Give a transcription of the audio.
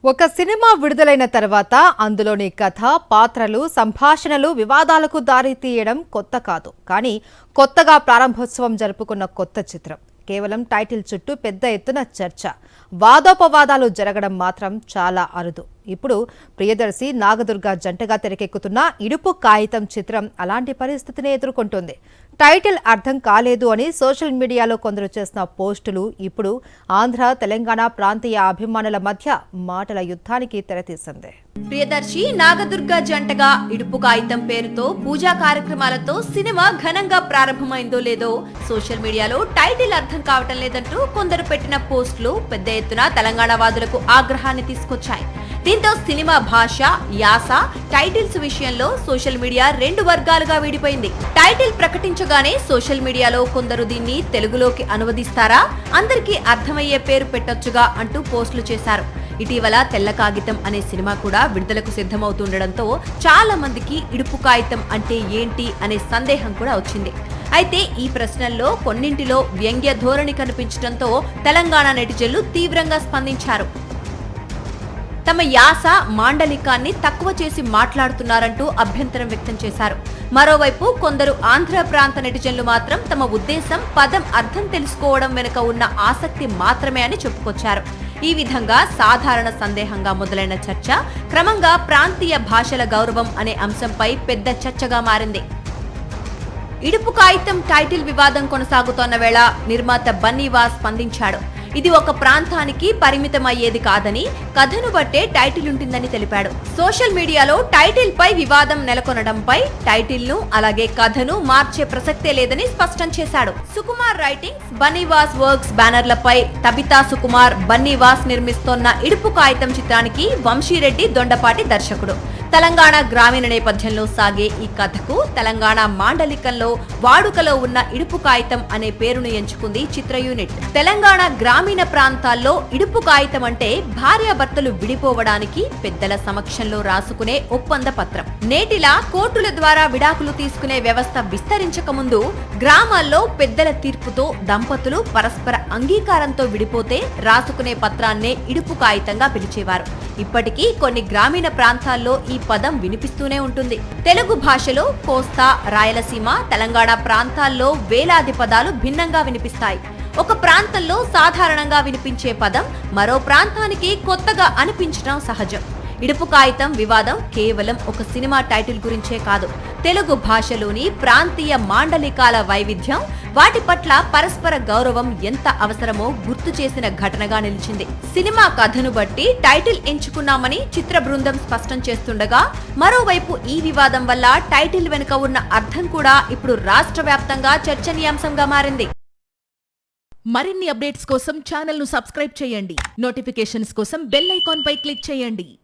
ఒక సినిమా విడుదలైన తర్వాత అందులోని కథ, పాత్రలు, సంభాషణలు వివాదాలకు దారి తీయడం కొత్త కాదు. కానీ కొత్తగా ప్రారంభోత్సవం జరుపుకున్న కొత్త చిత్రం కేవలం టైటిల్ చుట్టూ పెద్ద ఎత్తున చర్చ, వాదోపవాదాలు జరగడం మాత్రం చాలా అరుదు. ఇప్పుడు ప్రియదర్శి, నాగదుర్గ జంటగా తెరకెక్కుతున్న ఇడుపు కాగితం చిత్రం అలాంటి పరిస్థితిని ఎదుర్కొంటోంది. టైటిల్ అర్థం కాలేదు అని సోషల్ మీడియాలో కొందరు చేసిన పోస్టులు ఇప్పుడు ఆంధ్ర, తెలంగాణ ప్రాంతీయ అభిమానుల మధ్య మాటల యుద్ధానికి తెరతీసింది. ప్రియదర్శి, నాగదుర్గ జంటగా ఇడుపు కాగితం పేరుతో పూజా కార్యక్రమాలతో సినిమా ఘనంగా ప్రారంభమైందో లేదో సోషల్ మీడియాలో టైటిల్ అర్థం కావటం లేదంటూ కొందరు పెట్టిన పోస్టులు పెద్ద ఎత్తున తెలంగాణ వాదులకు ఆగ్రహాన్ని తీసుకొచ్చాయి. దీంతో సినిమా భాష, యాస, టైటిల్స్ విషయంలో సోషల్ మీడియా రెండు వర్గాలుగా విడిపోయింది. టైటిల్ ప్రకటించగానే సోషల్ మీడియాలో కొందరు దీన్ని తెలుగులోకి అనువదిస్తారా, అందరికీ అర్థమయ్యే పేరు పెట్టొచ్చుగా అంటూ పోస్టులు చేశారు. ఇటీవల తెల్ల కాగితం అనే సినిమా కూడా విడుదలకు సిద్ధమవుతుండటంతో చాలా మందికి ఇడుపు కాగితం అంటే ఏంటి అనే సందేహం కూడా వచ్చింది. అయితే ఈ ప్రశ్నల్లో కొన్నింటిలో వ్యంగ్య ధోరణి కనిపించడంతో తెలంగాణ నెటిజన్లు తీవ్రంగా స్పందించారు. తమ యాస, మాండలికాన్ని తక్కువ చేసి మాట్లాడుతున్నారంటూ అభ్యంతరం వ్యక్తం చేశారు. మరోవైపు కొందరు ఆంధ్ర ప్రాంత నెటిజన్లు మాత్రం తమ ఉద్దేశం పదం అర్థం తెలుసుకోవడం వెనుక ఉన్న ఆసక్తి మాత్రమే అని చెప్పుకొచ్చారు. ఈ విధంగా సాధారణ సందేహంగా మొదలైన చర్చ క్రమంగా ప్రాంతీయ భాషల గౌరవం అనే అంశంపై పెద్ద చర్చగా మారింది. ఇడుపు కాగితం టైటిల్ వివాదం కొనసాగుతోన్న వేళ నిర్మాత బన్నీవాస్ స్పందించాడు. ఇది ఒక ప్రాంతానికి పరిమితమయ్యేది కాదని, కథను బట్టే టైటిల్ ఉంటుందని తెలిపాడు. సోషల్ మీడియాలో టైటిల్ పై వివాదం నెలకొనడంపై టైటిల్ ను అలాగే కథను మార్చే ప్రసక్తే లేదని స్పష్టం చేశాడు. సుకుమార్ రైటింగ్స్, బన్నీవాస్ వర్క్స్ బ్యానర్లపై తబితా సుకుమార్, బన్నీవాస్ నిర్మిస్తోన్న ఇడుపు కాగితం చిత్రానికి వంశీరెడ్డి దొండపాటి దర్శకుడు. తెలంగాణ గ్రామీణ నేపథ్యంలో సాగే ఈ కథకు తెలంగాణ మాండలికంలో వాడుకలో ఉన్న ఇడుపు కాగితం అనే పేరును ఎంచుకుంది చిత్ర యూనిట్. తెలంగాణ గ్రామీణ ప్రాంతాల్లో ఇడుపు కాగితం అంటే భార్యాభర్తలు విడిపోవడానికి పెద్దల సమక్షంలో రాసుకునే ఒప్పంద పత్రం. నేటిలా కోర్టుల ద్వారా విడాకులు తీసుకునే వ్యవస్థ విస్తరించక ముందు గ్రామాల్లో పెద్దల తీర్పుతో దంపతులు పరస్పర అంగీకారంతో విడిపోతే రాసుకునే పత్రాన్నే ఇడుపు కాగితంగా పిలిచేవారు. ఇప్పటికీ కొన్ని గ్రామీణ ప్రాంతాల్లో ఈ పదం వినిపిస్తూనే ఉంటుంది. తెలుగు భాషలో కోస్తా, రాయలసీమ, తెలంగాణ ప్రాంతాల్లో వేలాది పదాలు భిన్నంగా వినిపిస్తాయి. ఒక ప్రాంతంలో సాధారణంగా వినిపించే పదం మరో ప్రాంతానికి కొత్తగా అనిపించడం సహజం. ఇడుపు కాగితం వివాదం కేవలం ఒక సినిమా టైటిల్ గురించే కాదు, తెలుగు భాషలోని ప్రాంతీయ మాండలికాల వైవిధ్యం, వాటి పట్ల పరస్పర గౌరవం ఎంత అవసరమో గుర్తు చేసిన ఘటనగా నిలిచింది. సినిమా కథను బట్టి టైటిల్ ఎంచుకున్నామని చిత్ర బృందం స్పష్టం చేస్తుండగా, మరోవైపు ఈ వివాదం వల్ల టైటిల్ వెనుక ఉన్న అర్థం కూడా ఇప్పుడు రాష్ట్ర వ్యాప్తంగా చర్చనీయాంశంగా మారింది. మరిన్ని అప్డేట్స్ కోసం ఛానల్ ను సబ్స్క్రైబ్ చేయండి. నోటిఫికేషన్స్ కోసం బెల్ ఐకాన్ పై క్లిక్ చేయండి.